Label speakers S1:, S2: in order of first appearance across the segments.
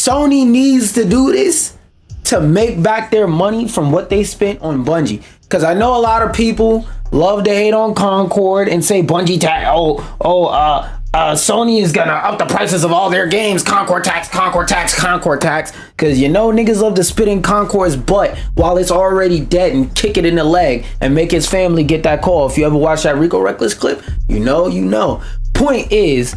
S1: Sony needs to do this to make back their money from what they spent on Bungie. Because I know a lot of people love to hate on Concord and say Bungie tax. Sony is gonna up the prices of all their games. Concord tax. Because you know niggas love to spit in Concord's butt while it's already dead and kick it in the leg and make his family get that call. If you ever watch that Rico Reckless clip, you know. Point is,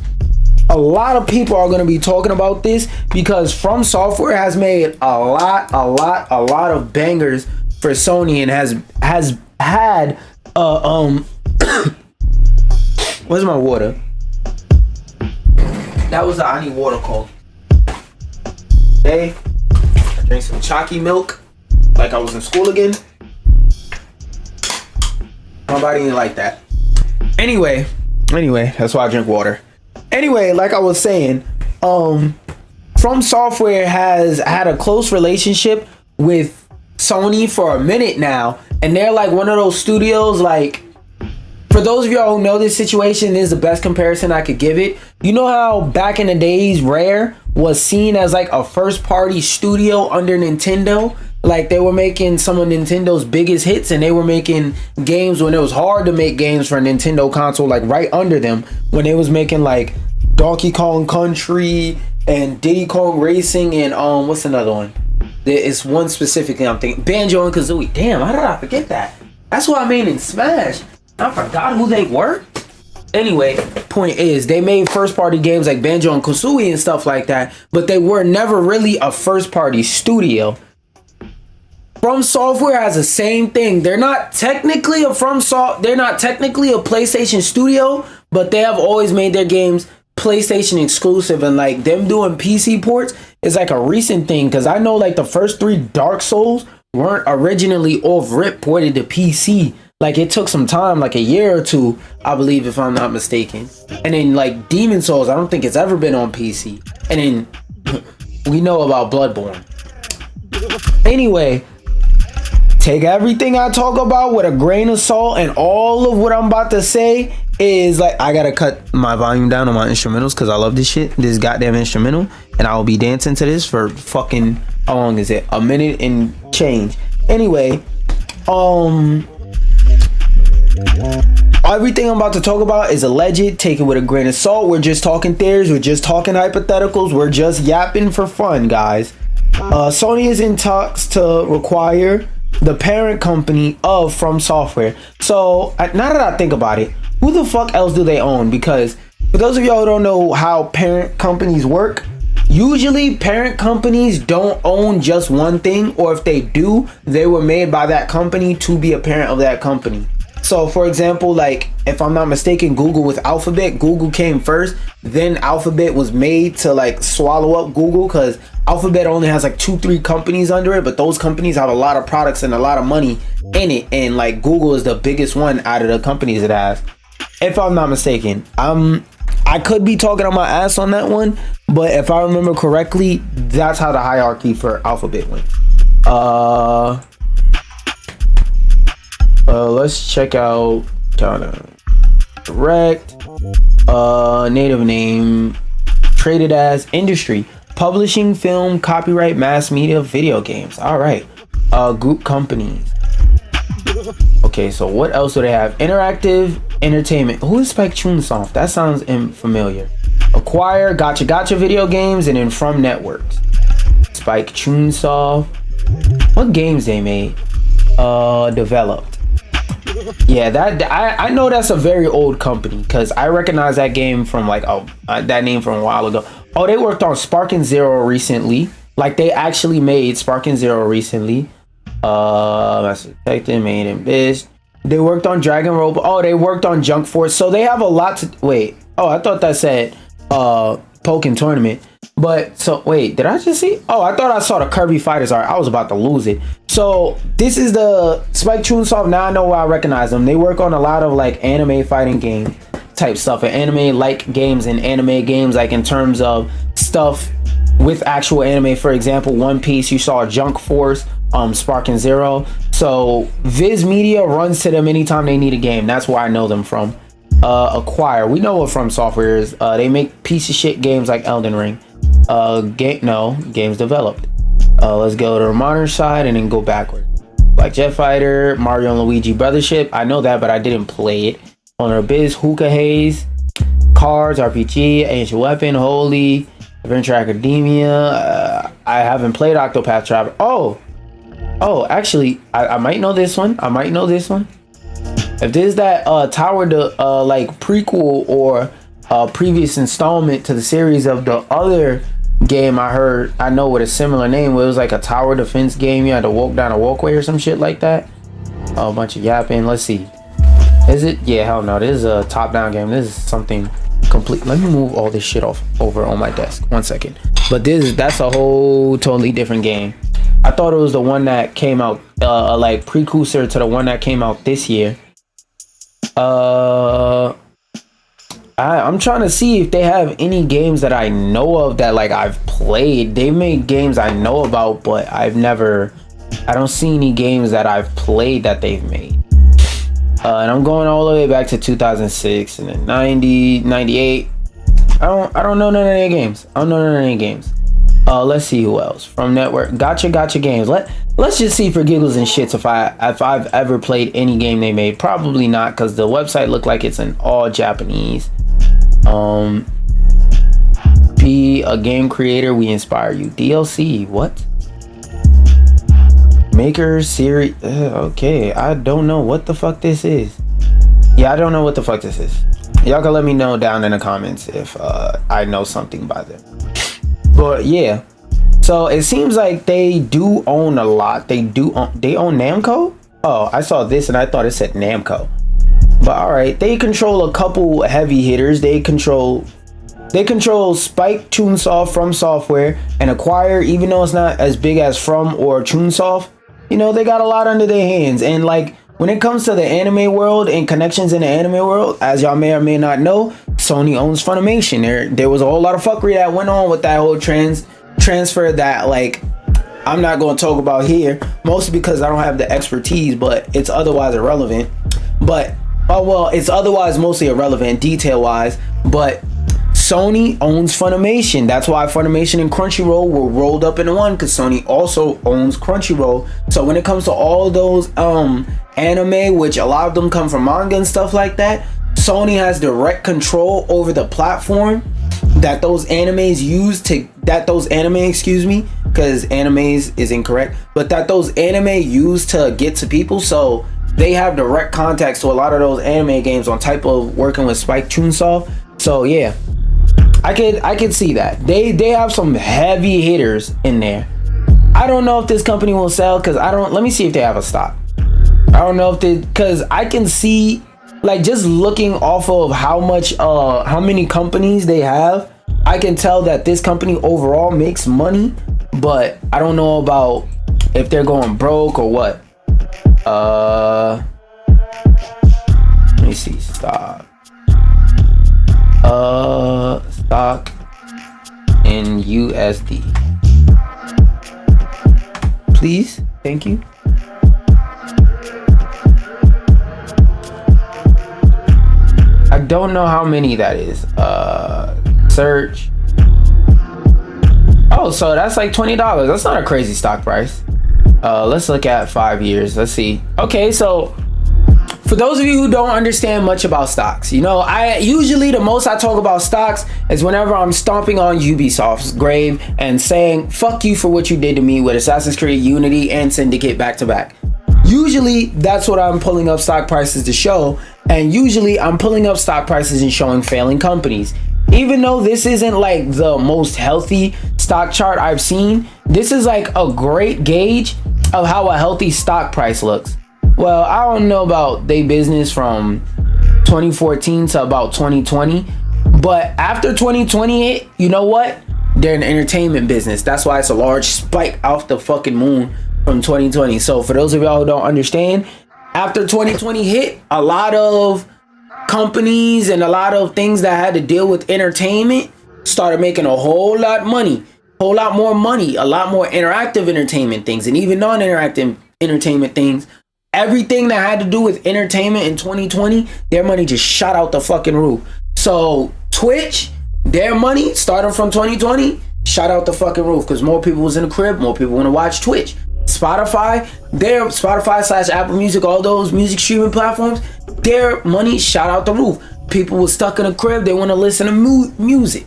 S1: a lot of people are going to be talking about this because From Software has made a lot of bangers for Sony and has had where's my water? That was the I need water call. Today, I drank some chalky milk like I was in school again. My body ain't like that. Anyway, that's why I drink water. Anyway, like I was saying, From Software has had a close relationship with Sony for a minute now, and they're like one of those studios. Like, for those of y'all who know this situation, this is the best comparison I could give it. You know how back in the days Rare was seen as like a first party studio under Nintendo? Like, they were making some of Nintendo's biggest hits, and they were making games when it was hard to make games for a Nintendo console, like right under them, when they was making like Donkey Kong Country and Diddy Kong Racing and what's another one? It's one specifically I'm thinking, Banjo and Kazooie. Damn, how did I forget that? That's what I mean in Smash. I forgot who they were. Anyway, point is, they made first party games like Banjo and Kazooie and stuff like that, but they were never really a first party studio. From Software has the same thing. They're not technically a PlayStation studio, but they have always made their games PlayStation exclusive, and like them doing PC ports is like a recent thing, because I know like the first 3 Dark Souls weren't originally off rip ported to PC. Like, it took some time, like a year or 2, I believe, if I'm not mistaken. And then like Demon Souls, I don't think it's ever been on PC. And then we know about Bloodborne. Anyway, take everything I talk about with a grain of salt, and all of what I'm about to say is like, I gotta cut my volume down on my instrumentals because I love this shit, this goddamn instrumental, and I will be dancing to this for fucking, how long is it? A minute and change. Anyway, everything I'm about to talk about is alleged. Take it with a grain of salt. We're just talking theories. We're just talking hypotheticals. We're just yapping for fun, guys. Sony is in talks to require the parent company of From Software. So now that I think about it, who the fuck else do they own? Because for those of y'all who don't know how parent companies work, usually parent companies don't own just one thing, or if they do, they were made by that company to be a parent of that company. So for example, like if I'm not mistaken, Google with Alphabet, Google came first, then Alphabet was made to like swallow up Google, because Alphabet only has like 2-3 companies under it, but those companies have a lot of products and a lot of money in it, and like Google is the biggest one out of the companies it has, if I'm not mistaken. I could be talking on my ass on that one, but if I remember correctly, that's how the hierarchy for Alphabet went. Let's check out direct, native name, traded as industry, publishing, film, copyright, mass media, video games. All right. Group companies. Okay, so what else do they have? Interactive entertainment. Who is Spike Chunsoft? That sounds familiar. Acquire, gotcha video games, and then From Networks. Spike Chunsoft. What games they made? Developed. Yeah, that I know that's a very old company, because I recognize that game from like that name from a while ago. Oh, they worked on Sparking Zero recently. Like, they actually made Sparking Zero recently. That's Detective, Made in Biz. They worked on Dragon Roll. Oh, they worked on Junk Force. So they have a lot to wait. Oh, I thought that said Pokken Tournament. But so wait, did I just see? Oh, I thought I saw the Kirby Fighters art. I was about to lose it. So this is the Spike Chunsoft. Now I know why I recognize them. They work on a lot of like anime fighting game type stuff, and anime like games, and anime games like in terms of stuff with actual anime. For example, One Piece, you saw Junk Force, Sparking Zero. So Viz Media runs to them anytime they need a game. That's where I know them from. Acquire, we know what From Software is. They make piece of shit games like Elden Ring. Games developed. Let's go to the modern side and then go backward. Like Jet Fighter, Mario and Luigi Brothership. I know that, but I didn't play it. Honor Abyss, Hookah Haze, Cards, RPG, Ancient Weapon, Holy, Adventure Academia. I haven't played Octopath Traveler. Oh, actually, I might know this one. If there's that Tower like prequel or previous installment to the series of the other game I know with a similar name, where it was like a tower defense game, you had to walk down a walkway or some shit like that. A bunch of yapping. Let's see, is it? Yeah, hell no, this is a top-down game. This is something complete. Let me move all this shit over on my desk 1 second. But that's a whole totally different game. I thought it was the one that came out like precursor to the one that came out this year. I'm trying to see if they have any games that I know of that like I've played. They made games I know about, but I don't see any games that I've played that they've made. And I'm going all the way back to 2006 and then 90, 98. I don't know none of their games. Let's see who else from Network. Gotcha Games. Let's just see for giggles and shits if I've ever played any game they made. Probably not, because the website looked like it's in all Japanese. Be a game creator, we inspire you. DLC, what? Maker series. Okay, I don't know what the fuck this is. Yeah, I don't know what the fuck this is. Y'all can let me know down in the comments if I know something by them. But yeah, so it seems like they do own a lot. They own Namco. Oh, I saw this and I thought it said Namco. But all right, they control a couple heavy hitters. They control Spike, Chunsoft, From Software, and Acquire. Even though it's not as big as From or Chunsoft, you know, they got a lot under their hands. And like when it comes to the anime world and connections in the anime world, as y'all may or may not know, Sony owns Funimation. There was a whole lot of fuckery that went on with that whole transfer that like I'm not going to talk about here, mostly because I don't have the expertise, but it's otherwise irrelevant. But it's otherwise mostly irrelevant detail wise, but Sony owns Funimation. That's why Funimation and Crunchyroll were rolled up into one, because Sony also owns Crunchyroll. So when it comes to all those anime, which a lot of them come from manga and stuff like that, Sony has direct control over the platform that those animes use to because animes is incorrect, but that those anime use to get to people. So they have direct contacts to a lot of those anime games on type of working with Spike Chunsoft. So yeah, I could see that they have some heavy hitters in there. I don't know if this company will sell, because let me see if they have a stock. I don't know if because I can see, like, just looking off of how many companies they have, I can tell that this company overall makes money, but I don't know about if they're going broke or what. Let me see, stock in USD, please. Thank you. I don't know how many that is. Search. Oh, so that's like $20. That's not a crazy stock price. Let's look at 5 years. Let's see. Okay, so for those of you who don't understand much about stocks, you know, the most I talk about stocks is whenever I'm stomping on Ubisoft's grave and saying fuck you for what you did to me with Assassin's Creed Unity and Syndicate back to back. Usually that's what I'm pulling up stock prices to show, and usually I'm pulling up stock prices and showing failing companies. Even though this isn't like the most healthy stock chart I've seen, this is like a great gauge of how a healthy stock price looks. Well, I don't know about their business from 2014 to about 2020, but after 2020 hit, you know what? They're an entertainment business. That's why it's a large spike off the fucking moon from 2020. So for those of y'all who don't understand, after 2020 hit, a lot of companies and a lot of things that had to deal with entertainment started making a whole lot more money, a lot more interactive entertainment things, and even non-interactive entertainment things. Everything that had to do with entertainment in 2020, their money just shot out the fucking roof. So Twitch, their money starting from 2020 shot out the fucking roof because more people was in the crib, more people want to watch Twitch. Spotify, their Spotify/Apple Music, all those music streaming platforms, their money shot out the roof. People were stuck in the crib, they want to listen to music.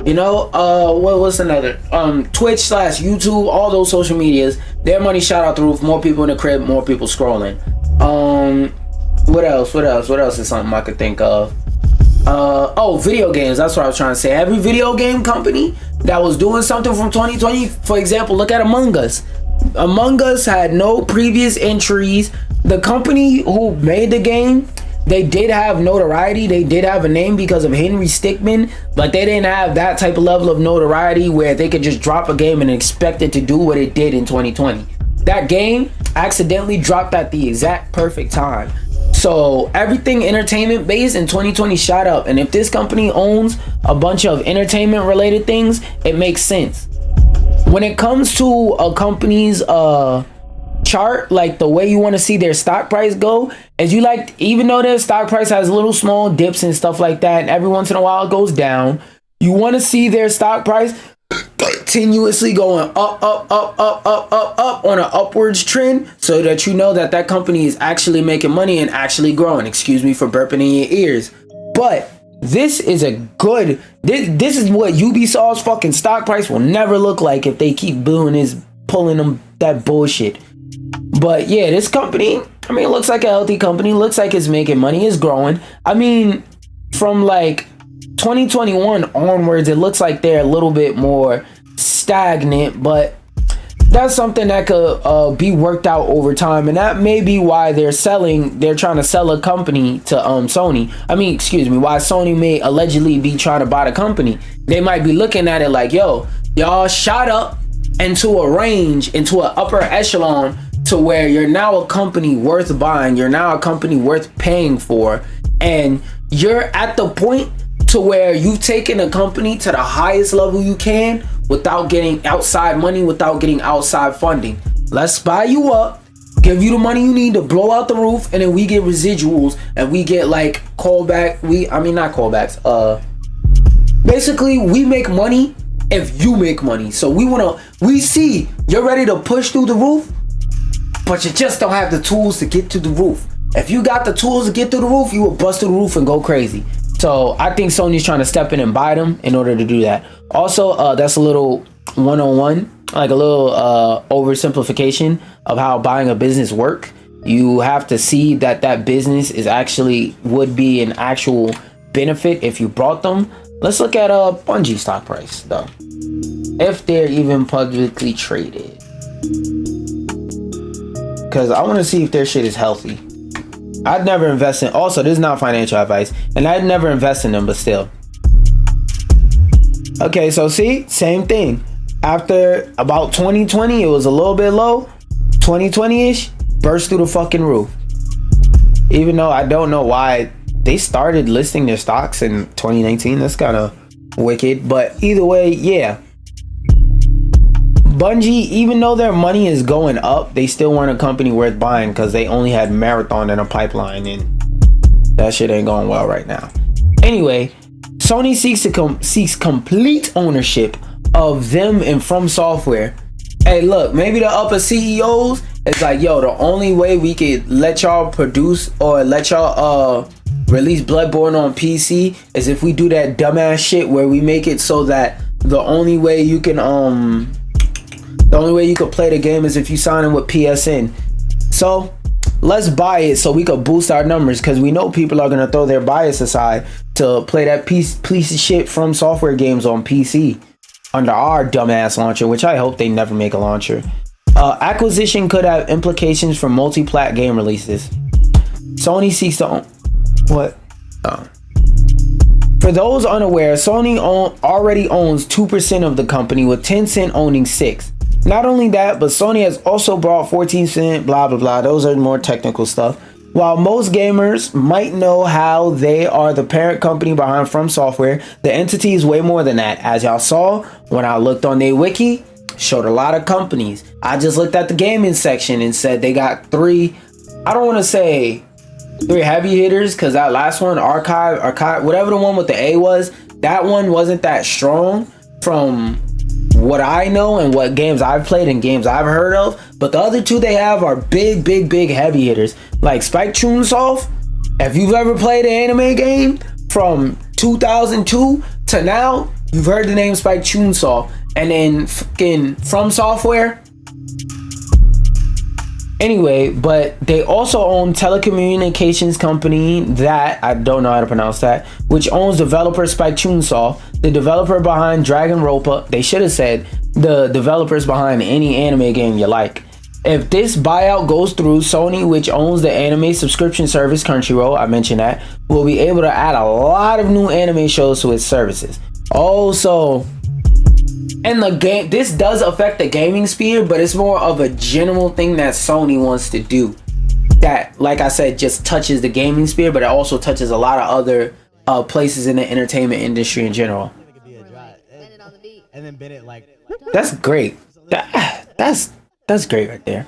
S1: You know, what's another? Twitch/YouTube, all those social medias, their money shot out the roof. More people in the crib, more people scrolling. What else is something I could think of? Video games. That's what I was trying to say. Every video game company that was doing something from 2020, for example, look at Among Us. Among Us had no previous entries. The company who made the game, they did have notoriety. They did have a name because of Henry Stickmin, but they didn't have that type of level of notoriety where they could just drop a game and expect it to do what it did in 2020. That game accidentally dropped at the exact perfect time. So everything entertainment based in 2020 shot up. And if this company owns a bunch of entertainment related things, it makes sense. When it comes to a company's chart, like the way you want to see their stock price go, is you like, even though their stock price has little small dips and stuff like that, and every once in a while it goes down, you want to see their stock price continuously going up on an upwards trend, so that you know that that company is actually making money and actually growing. Excuse me for burping in your ears, but this is a good, this is what Ubisoft's fucking stock price will never look like if they keep doing this, pulling them that bullshit. But yeah, this company, I mean, it looks like a healthy company, looks like it's making money, it's growing. I mean, from like 2021 onwards, it looks like they're a little bit more stagnant, but that's something that could be worked out over time, and that may be why they're trying to sell a company to Sony. I mean, excuse me, why Sony may allegedly be trying to buy the company. They might be looking at it like, yo, y'all shot up into a range, into an upper echelon, to where you're now a company worth buying, you're now a company worth paying for, and you're at the point to where you've taken a company to the highest level you can without getting outside money, without getting outside funding. Let's buy you up, give you the money you need to blow out the roof, and then we get residuals and we get like callback. Not callbacks. Basically, we make money if you make money. So we see you're ready to push through the roof, but you just don't have the tools to get to the roof. If you got the tools to get through the roof, you will bust through the roof and go crazy. So I think Sony's trying to step in and buy them in order to do that. Also, that's a little 101, like a little oversimplification of how buying a business work. You have to see that business is would be an actual benefit if you brought them. Let's look at Bungie stock price though, if they're even publicly traded, because I want to see if their shit is healthy. I'd never invest in, also this is not financial advice, and I'd never invest in them, but still. Okay, so see, same thing. After about 2020, it was a little bit low. 2020-ish, burst through the fucking roof. Even though I don't know why they started listing their stocks in 2019. That's kind of wicked, but either way, yeah. Bungie, even though their money is going up, they still weren't a company worth buying because they only had Marathon in a pipeline, and that shit ain't going well right now. Anyway, Sony seeks complete ownership of them and From Software. Hey, look, maybe the upper CEOs is like, yo, the only way we could let y'all produce or let y'all release Bloodborne on PC is if we do that dumbass shit where we make it so that the only way you can play the game is if you sign in with PSN. So let's buy it so we could boost our numbers, because we know people are gonna throw their bias aside to play that piece of shit From Software games on PC under our dumbass launcher, which I hope they never make a launcher. Acquisition could have implications for multi-plat game releases. Sony seeks to own what? For those unaware, Sony already owns 2% of the company, with Tencent owning 6%. Not only that, but Sony has also bought 14%, blah blah blah. Those are more technical stuff. While most gamers might know how they are the parent company behind From Software, the entity is way more than that. As y'all saw when I looked on their wiki, showed a lot of companies. I just looked at the gaming section and said they got 3, I don't want to say 3 heavy hitters, because that last one, archive, whatever the one with the A was, that one wasn't that strong from what I know and what games I've played and games I've heard of. But the other two they have are big heavy hitters. Like Spike Chunsoft. If you've ever played an anime game from 2002 to now, you've heard the name Spike Chunsoft. And then fucking From Software. Anyway, but they also own telecommunications company that, I don't know how to pronounce that, which owns developer Spike Chunsoft, the developer behind Danganronpa. They should have said the developers behind any anime game you like. If this buyout goes through, Sony, which owns the anime subscription service Crunchyroll, I mentioned that, will be able to add a lot of new anime shows to its services. Also, and the game, this does affect the gaming sphere, but it's more of a general thing that Sony wants to do. That, like I said, just touches the gaming sphere, but it also touches a lot of other places in the entertainment industry in general. That's great. That's great right there.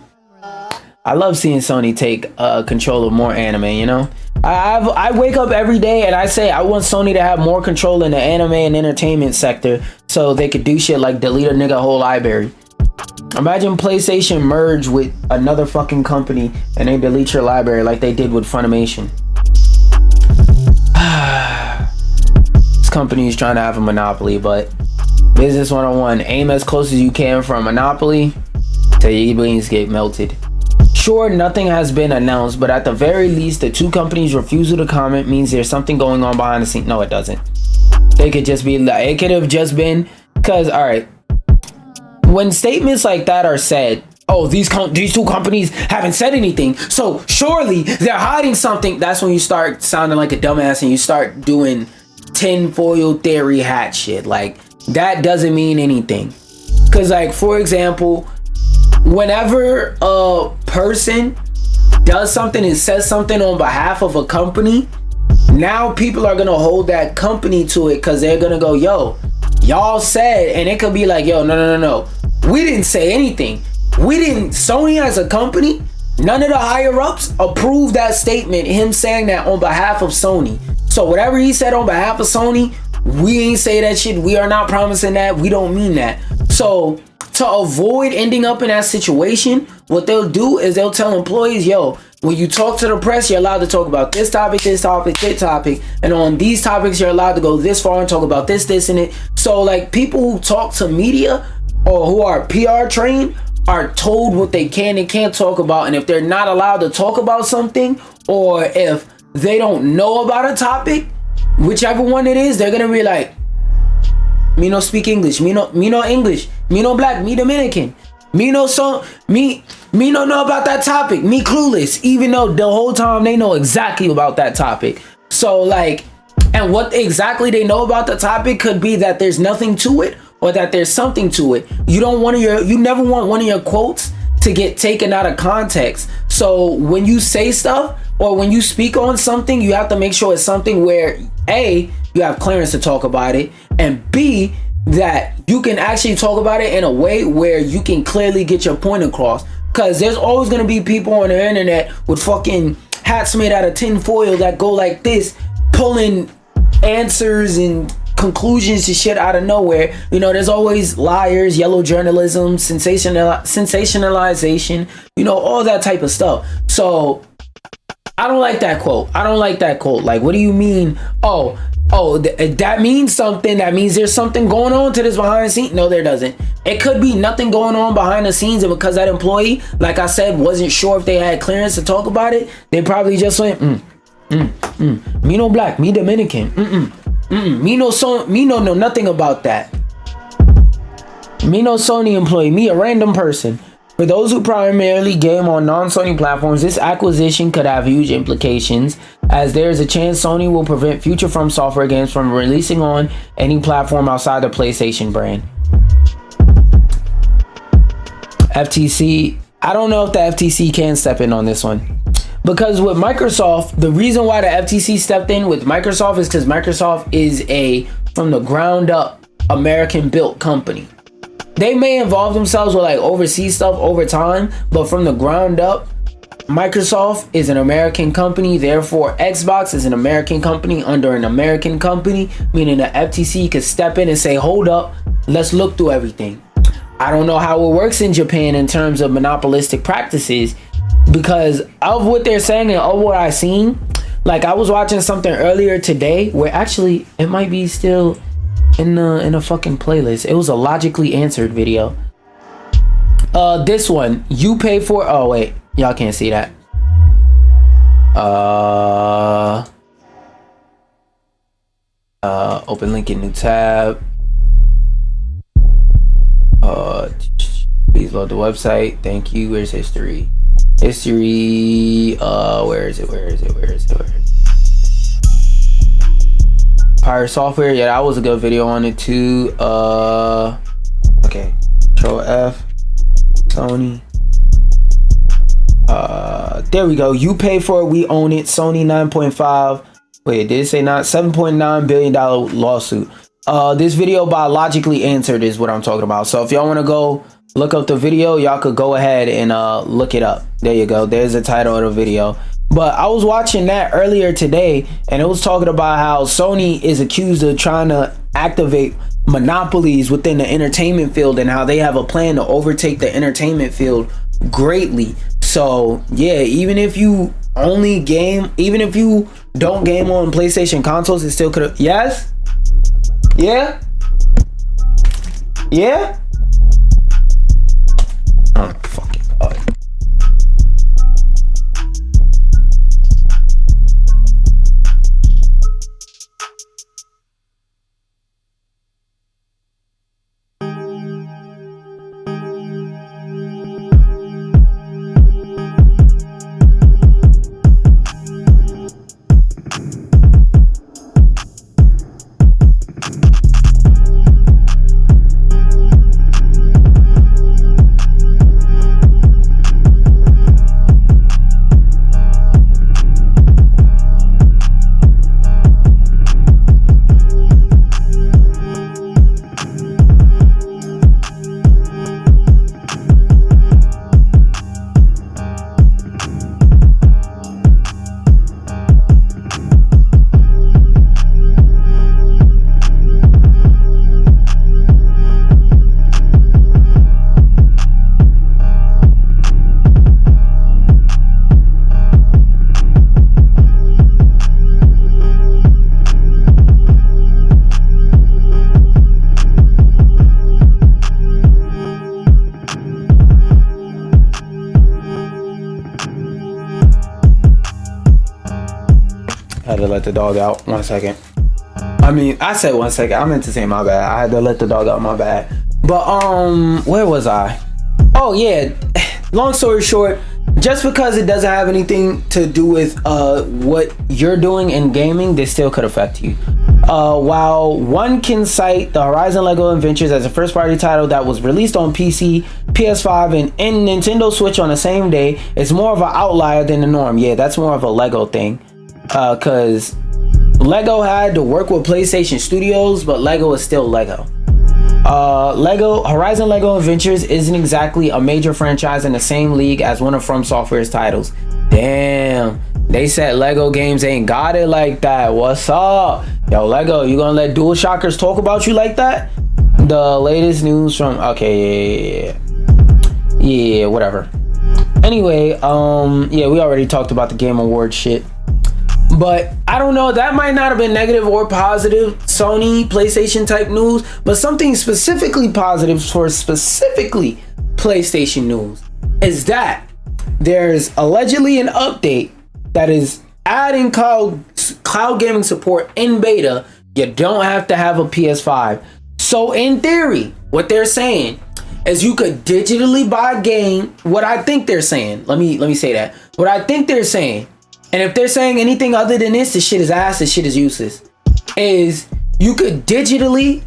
S1: I love seeing Sony take control of more anime, you know? I wake up every day and I say I want Sony to have more control in the anime and entertainment sector so they could do shit like delete a nigga whole library. Imagine PlayStation merge with another fucking company and they delete your library like they did with Funimation. This company is trying to have a monopoly, but business 101, aim as close as you can for a monopoly till your beans get melted. Sure, nothing has been announced, but at the very least, the two companies' refusal to comment means there's something going on behind the scenes. No, it doesn't. They could just be like, it could have just been, because, all right, when statements like that are said, oh, these two companies haven't said anything, so surely they're hiding something. That's when you start sounding like a dumbass and you start doing tinfoil theory hat shit. Like, that doesn't mean anything. Because, like, for example, whenever a person does something and says something on behalf of a company, now people are gonna hold that company to it because they're gonna go, yo, y'all said, and it could be like, yo, no, we didn't say anything. Sony as a company, none of the higher ups approved that statement, him saying that on behalf of Sony. So whatever he said on behalf of Sony, we ain't say that shit. We are not promising that. We don't mean that. So to avoid ending up in that situation, what they'll do is they'll tell employees, yo, when you talk to the press, you're allowed to talk about this topic, and on these topics, you're allowed to go this far and talk about this, and it. So, like, people who talk to media or who are PR trained are told what they can and can't talk about, and if they're not allowed to talk about something, or if they don't know about a topic, whichever one it is, they're gonna be like, me no speak English, me no English, me no black, me Dominican, me no know about that topic, me clueless, even though the whole time they know exactly about that topic. So, like, and what exactly they know about the topic could be that there's nothing to it or that there's something to it. You never want one of your quotes to get taken out of context. So when you say stuff or when you speak on something, you have to make sure it's something where A, you have clearance to talk about it, and B, that you can actually talk about it in a way where you can clearly get your point across. Because there's always going to be people on the internet with fucking hats made out of tin foil that go like this, pulling answers and conclusions to shit out of nowhere. You know, there's always liars, yellow journalism, sensationalization, you know, all that type of stuff. So I don't like that quote. Like, what do you mean? That means something. That means there's something going on to this behind the scenes. No, there doesn't. It could be nothing going on behind the scenes, and because that employee, like I said, wasn't sure if they had clearance to talk about it, they probably just went, me no black, me Dominican, me no nothing about that. Me no Sony employee, me a random person. For those who primarily game on non-Sony platforms, this acquisition could have huge implications, as there is a chance Sony will prevent future From Software games from releasing on any platform outside the PlayStation brand. FTC, I don't know if the FTC can step in on this one. Because with Microsoft, the reason why the FTC stepped in with Microsoft is because Microsoft is a from the ground up American built company. They may involve themselves with like overseas stuff over time, but from the ground up, Microsoft is an American company. Therefore, Xbox is an American company under an American company, meaning the FTC could step in and say, hold up, let's look through everything. I don't know how it works in Japan in terms of monopolistic practices, because of what they're saying and of what I've seen. Like, I was watching something earlier today where actually it might be still in a fucking playlist. It was a logically answered video. This one, you pay for, oh wait, y'all can't see that. Open link in new tab. Please load the website. Thank you. Where's history? History. Where is it? Pirate software. Yeah, that was a good video on it too. Okay. Control F. Sony. There we go. You pay for it. We own it. Sony 9.5. Wait, did it say not $7.9 billion lawsuit? This video by Logically Answered is what I'm talking about. So if y'all want to go look up the video, y'all could go ahead and look it up. There you go. There's the title of the video. But I was watching that earlier today, and it was talking about how Sony is accused of trying to activate monopolies within the entertainment field, and how they have a plan to overtake the entertainment field greatly. So yeah, even if you don't game on PlayStation consoles, it still could have. Yes. Yeah. Oh, fucking God. I had to let the dog out. 1 second. I mean, I said 1 second. I meant to say my bad. I had to let the dog out. My bad. But where was I? Oh yeah. Long story short, just because it doesn't have anything to do with what you're doing in gaming, this still could affect you. While one can cite the Horizon Lego Adventures as a first-party title that was released on PC, PS5, and Nintendo Switch on the same day, it's more of an outlier than the norm. Yeah, that's more of a Lego thing. Because Lego had to work with PlayStation Studios, but Lego is still Lego. Horizon Lego Adventures isn't exactly a major franchise in the same league as one of From Software's titles. Damn, they said Lego games ain't got it like that. What's up? Yo, Lego, you gonna let Dual Shockers talk about you like that? The latest news from... Okay, yeah, whatever. Anyway, yeah, we already talked about the Game Awards shit. But I don't know, that might not have been negative or positive Sony PlayStation type news, but something specifically positive for specifically PlayStation news is that there's allegedly an update that is adding cloud gaming support in beta. You don't have to have a PS5. So in theory, what they're saying is you could digitally buy a game. What I think they're saying, let me say that. What I think they're saying, and if they're saying anything other than this shit is ass, this shit is useless, is you could digitally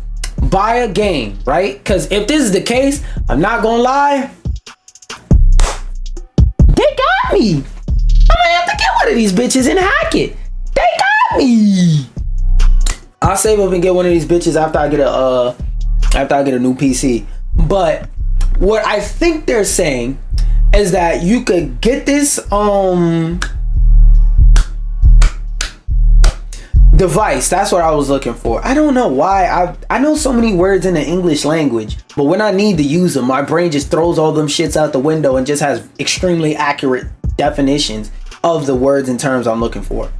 S1: buy a game, right? Because if this is the case, I'm not gonna lie, they got me. I'm gonna have to get one of these bitches and hack it. They got me. I'll save up and get one of these bitches after I get a new PC. But what I think they're saying is that you could device. That's what I was looking for. I don't know why. I know so many words in the English language, but when I need to use them, my brain just throws all them shits out the window and just has extremely accurate definitions of the words and terms I'm looking for.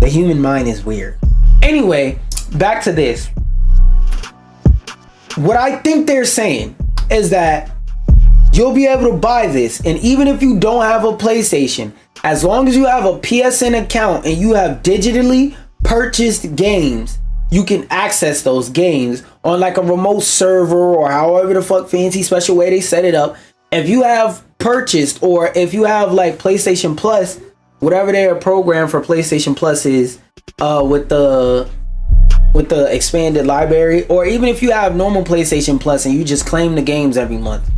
S1: The human mind is weird. Anyway, back to this. What I think they're saying is that you'll be able to buy this, and even if you don't have a PlayStation, as long as you have a PSN account and you have digitally purchased games, you can access those games on like a remote server or however the fuck fancy special way they set it up. If you have purchased, or if you have like PlayStation Plus, whatever their program for PlayStation Plus is, with the expanded library, or even if you have normal PlayStation Plus and you just claim the games every month.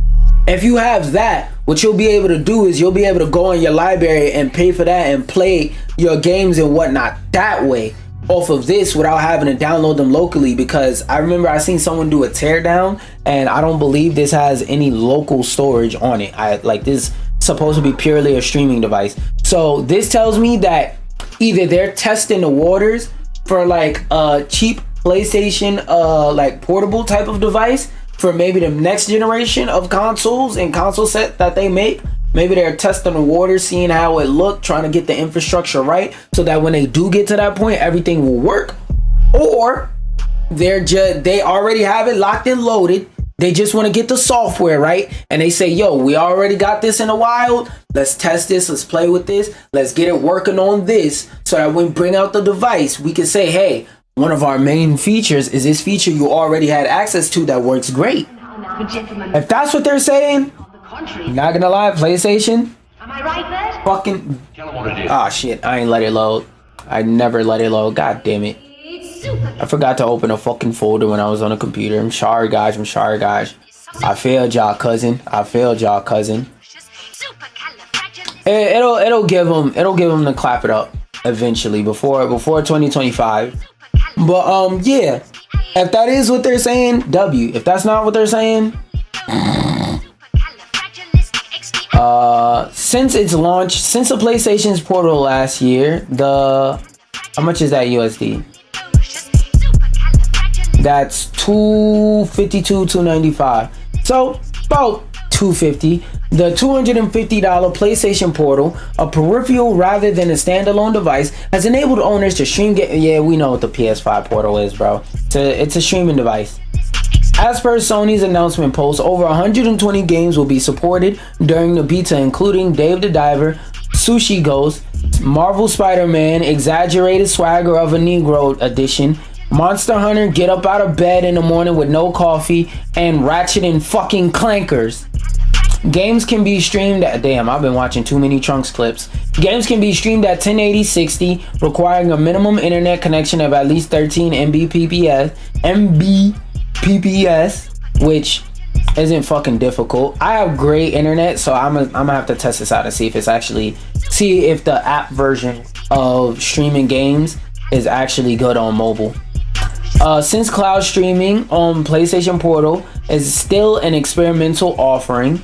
S1: If you have that, what you'll be able to do is you'll be able to go in your library and pay for that and play your games and whatnot that way off of this without having to download them locally. Because I remember I seen someone do a teardown, and I don't believe this has any local storage on it. This is supposed to be purely a streaming device. So this tells me that either they're testing the waters for like a cheap PlayStation like portable type of device for maybe the next generation of consoles and console set that they make. Maybe they're testing the water, seeing how it looked, trying to get the infrastructure right so that when they do get to that point, everything will work. Or they already have it locked and loaded. They just want to get the software right, and they say, yo, we already got this in the wild. Let's test this. Let's play with this. Let's get it working on this so that when we bring out the device, we can say, hey, one of our main features is this feature you already had access to that works great. If that's what they're saying, not gonna lie, PlayStation,
S2: am I right there?
S1: Fucking, ah shit, I ain't let it load. I never let it load. God damn it. I forgot to open a fucking folder when I was on a computer. I'm sorry, guys. I failed y'all, cousin. It'll give them to clap it up eventually before 2025. But yeah, if that is what they're saying, W. If that's not what they're saying, since its launch, since the PlayStation's Portal last year, how much is that USD? That's $252, $295. So about $250. The $250 PlayStation Portal, a peripheral rather than a standalone device, has enabled owners to stream Yeah, we know what the PS5 Portal is, bro. It's a streaming device. As per Sony's announcement post, over 120 games will be supported during the beta, including Dave the Diver, Sushi Ghost, Marvel Spider-Man, Exaggerated Swagger of a Negro Edition, Monster Hunter Get Up Out of Bed in the Morning with No Coffee, and Ratchet and fucking Clankers. Games can be streamed at, damn, I've been watching too many Trunks clips. Games can be streamed at 1080 60, requiring a minimum internet connection of at least 13 Mbps, which isn't fucking difficult. I have great internet, so I'm gonna have to test this out and see if the app version of streaming games is actually good on mobile. Since cloud streaming on PlayStation Portal is still an experimental offering,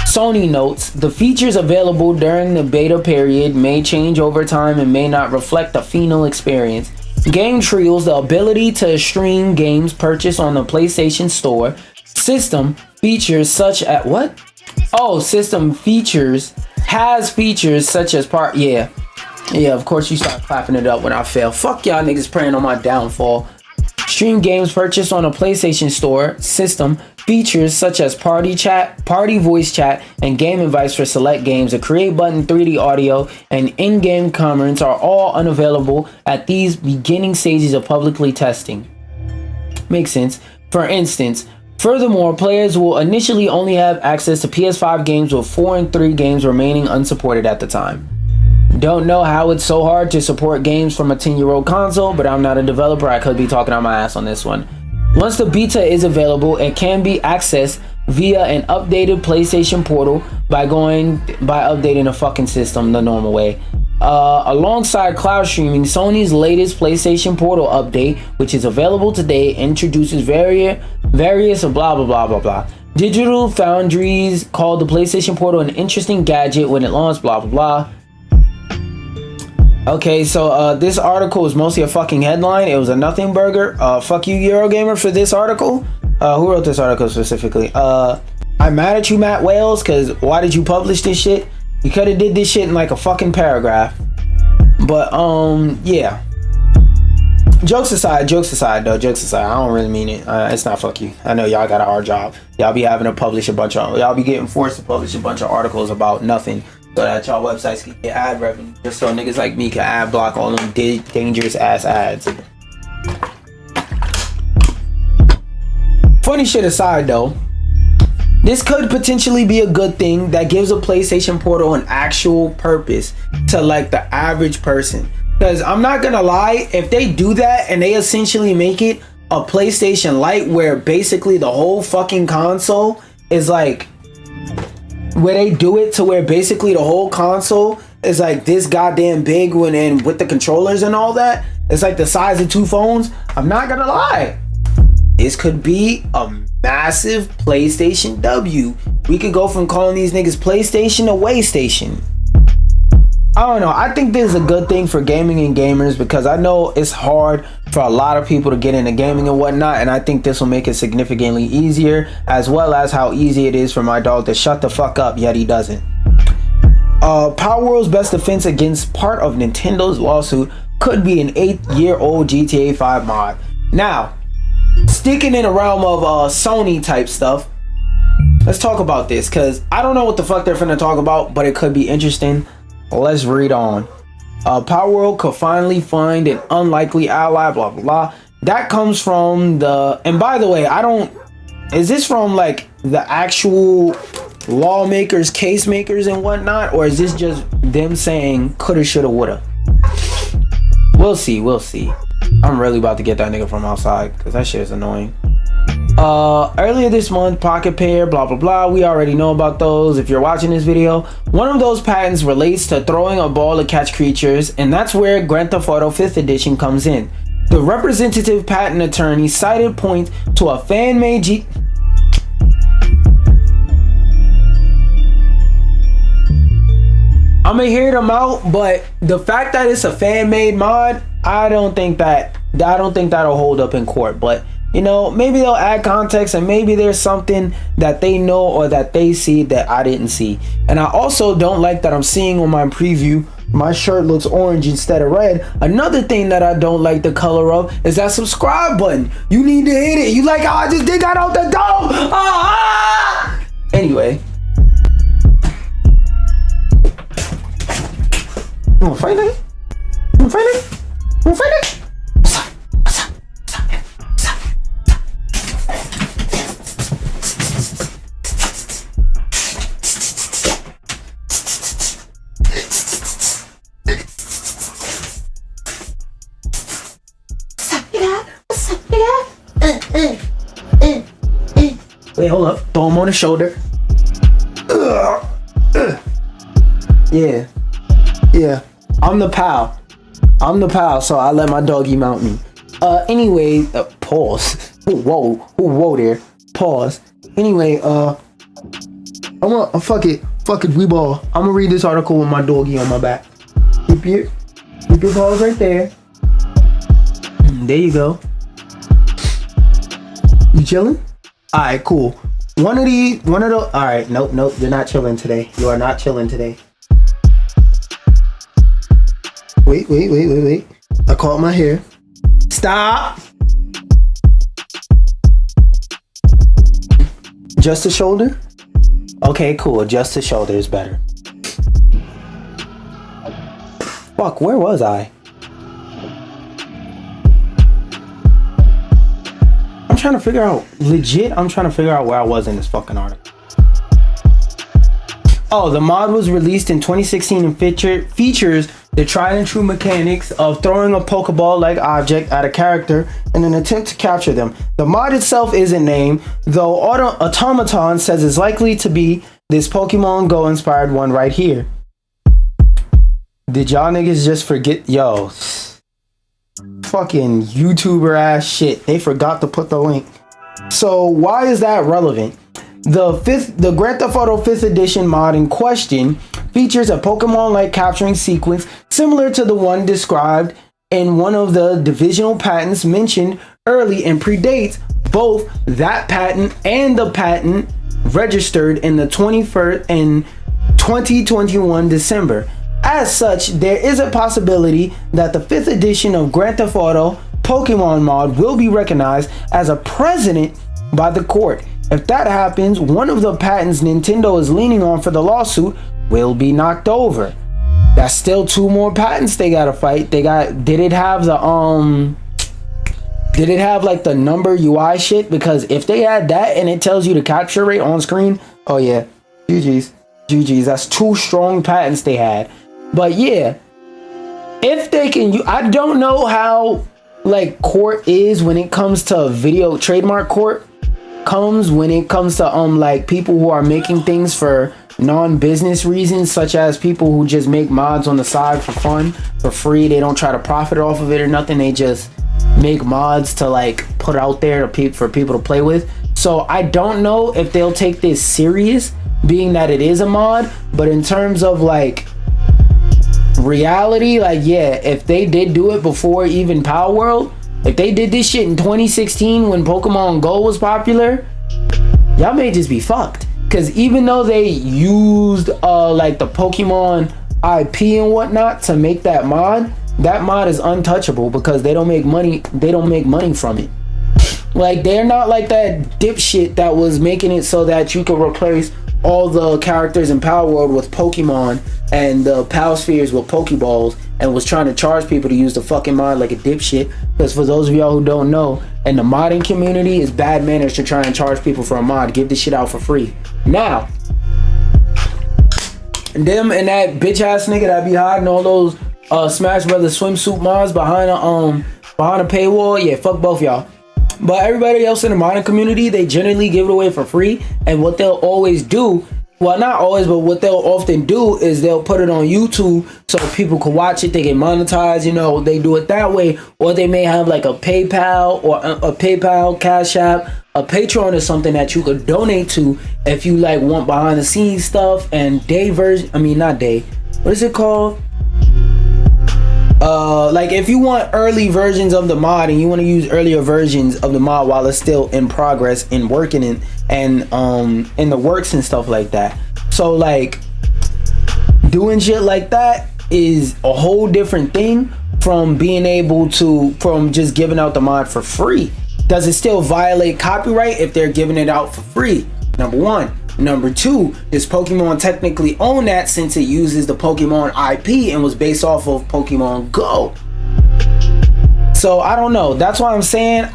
S1: Sony notes the features available during the beta period may change over time and may not reflect the final experience. Game Trials, the ability to stream games purchased on the PlayStation Store. System features such as has features such as of course you start clapping it up when I fail. Fuck y'all niggas praying on my downfall. Stream games purchased on a PlayStation Store. System features such as party chat, party voice chat, and game advice for select games. A create button, 3D audio, and in-game comments are all unavailable at these beginning stages of publicly testing. Makes sense. For instance, furthermore, players will initially only have access to PS5 games, with 4 and 3 games remaining unsupported at the time. Don't know how it's so hard to support games from a 10-year-old console, but I'm not a developer. I could be talking on my ass on this one. Once the beta is available, it can be accessed via an updated PlayStation Portal by updating the fucking system the normal way. Alongside cloud streaming, Sony's latest PlayStation Portal update, which is available today, introduces various blah blah blah blah blah. Digital Foundries called the PlayStation Portal an interesting gadget when it launched, blah blah blah. Okay, so this article was mostly a fucking headline. It was a nothing burger. Fuck you, Eurogamer, for this article. Who wrote this article specifically? I'm mad at you, Matt Wales, because why did you publish this shit? You could have did this shit in like a fucking paragraph. But yeah. Jokes aside, though. Jokes aside, I don't really mean it. It's not fuck you. I know y'all got a hard job. Y'all be having to publish a bunch of, y'all be getting forced to publish a bunch of articles about nothing, so that y'all websites can get ad revenue, just so niggas like me can ad block all them dangerous ass ads. Funny shit aside though, this could potentially be a good thing that gives a PlayStation Portal an actual purpose to like the average person. Because I'm not gonna lie, if they do that and they essentially make it a PlayStation Lite where basically the whole fucking console is like, where they do it to where basically the whole console is like this goddamn big when in with the controllers and all that, it's like the size of 2 phones. I'm not gonna lie, this could be a massive PlayStation W. We could go from calling these niggas PlayStation to Waystation. I don't know. I think this is a good thing for gaming and gamers, because I know it's hard for a lot of people to get into gaming and whatnot, and I think this will make it significantly easier, as well as how easy it is for my dog to shut the fuck up, yet he doesn't. Power World's best defense against part of Nintendo's lawsuit could be an 8-year-old GTA 5 mod. Now, sticking in the realm of Sony type stuff, let's talk about this, because I don't know what the fuck they're finna talk about, but it could be interesting. Let's read on. Power World could finally find an unlikely ally, blah blah blah. That comes from the, and by the way, is this from like the actual lawmakers, case makers and whatnot, or is this just them saying coulda, shoulda, woulda? We'll see. I'm really about to get that nigga from outside, because that shit is annoying. Earlier this month, Pocket Pair, blah blah blah, we already know about those if you're watching this video. One of those patents relates to throwing a ball to catch creatures, and that's where Grand Theft Auto 5th edition comes in. The representative patent attorney cited points to a fan-made I'ma hear them out, but the fact that it's a fan-made mod, I don't think that'll hold up in court. But you know, maybe they'll add context, and maybe there's something that they know or that they see that I didn't see. And I also don't like that I'm seeing on my preview, my shirt looks orange instead of red. Another thing that I don't like the color of is that subscribe button. You need to hit it. You like how I just did that out the door? Ah! Anyway. You wanna fight it? You wanna fight it? You wanna fight it? Wait, hold up. Throw him on the shoulder. Yeah. I'm the pal, so I let my doggy mount me. Anyway, pause. Whoa there. Pause. Anyway, fuck it, we ball. I'm gonna read this article with my doggy on my back. Keep your paws right there. There you go. You chilling? Alright, cool. One of the alright, nope, you're not chilling today. You are not chilling today. Wait. I caught my hair. Stop! Just the shoulder? Okay, cool. Just the shoulder is better. Fuck, where was I? I'm trying to figure out where I was in this fucking article. Oh, the mod was released in 2016 and features the tried and true mechanics of throwing a Pokeball-like object at a character in an attempt to capture them. The mod itself isn't named, though Automaton says it's likely to be this Pokemon Go inspired one right here. Did y'all niggas just forget? Yo, fucking YouTuber ass shit. They forgot to put the link. So why is that relevant? The Grand Theft Auto 5th edition mod in question features a Pokemon-like capturing sequence similar to the one described in one of the divisional patents mentioned early and predates both that patent and the patent registered in the 21st and 2021 December. As such, there is a possibility that the 5th edition of Grand Theft Auto Pokemon mod will be recognized as a precedent by the court. If that happens, one of the patents Nintendo is leaning on for the lawsuit will be knocked over. That's still 2 more patents they gotta fight. Did it have like the number UI shit? Because if they had that and it tells you the capture rate on screen, oh yeah, GG's. That's 2 strong patents they had. But yeah, if they can, I don't know how like court is when it comes to video trademark court when it comes to like people who are making things for non-business reasons, such as people who just make mods on the side for fun, for free. They don't try to profit off of it or nothing. They just make mods to like put out there for people to play with. So I don't know if they'll take this serious, being that it is a mod. But in terms of like reality, like yeah, if they did do it before even Power World, if they did this shit in 2016 when Pokemon Go was popular, y'all may just be fucked. Because even though they used like the Pokemon IP and whatnot to make that mod is untouchable because they don't make money from it. Like they're not like that dipshit that was making it so that you could replace all the characters in Power World with Pokemon and the Pal Spheres with Pokeballs and was trying to charge people to use the fucking mod like a dipshit. Because for those of y'all who don't know, in the modding community, it's bad manners to try and charge people for a mod. Give this shit out for free. Now, them and that bitch ass nigga that be hiding all those Smash Brothers swimsuit mods behind a paywall, yeah, fuck both y'all. But everybody else in the modding community, they generally give it away for free. And what they'll always do, well, not always, but what they'll often do is they'll put it on YouTube so people can watch it. They get monetized, you know, they do it that way. Or they may have like a PayPal or a PayPal, Cash App, a Patreon or something that you could donate to if you like want behind the scenes stuff and what is it called? Like if you want early versions of the mod and you want to use earlier versions of the mod while it's still in progress and working and in the works and stuff like that. So like doing shit like that is a whole different thing from just giving out the mod for free. Does it still violate copyright if they're giving it out for free? Number one. Number two, does Pokemon technically own that since it uses the Pokemon IP and was based off of Pokemon Go? So I don't know. That's why I'm saying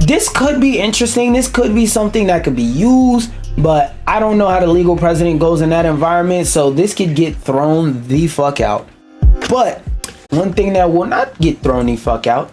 S1: this could be interesting. This could be something that could be used, but I don't know how the legal precedent goes in that environment. So this could get thrown the fuck out. But one thing that will not get thrown the fuck out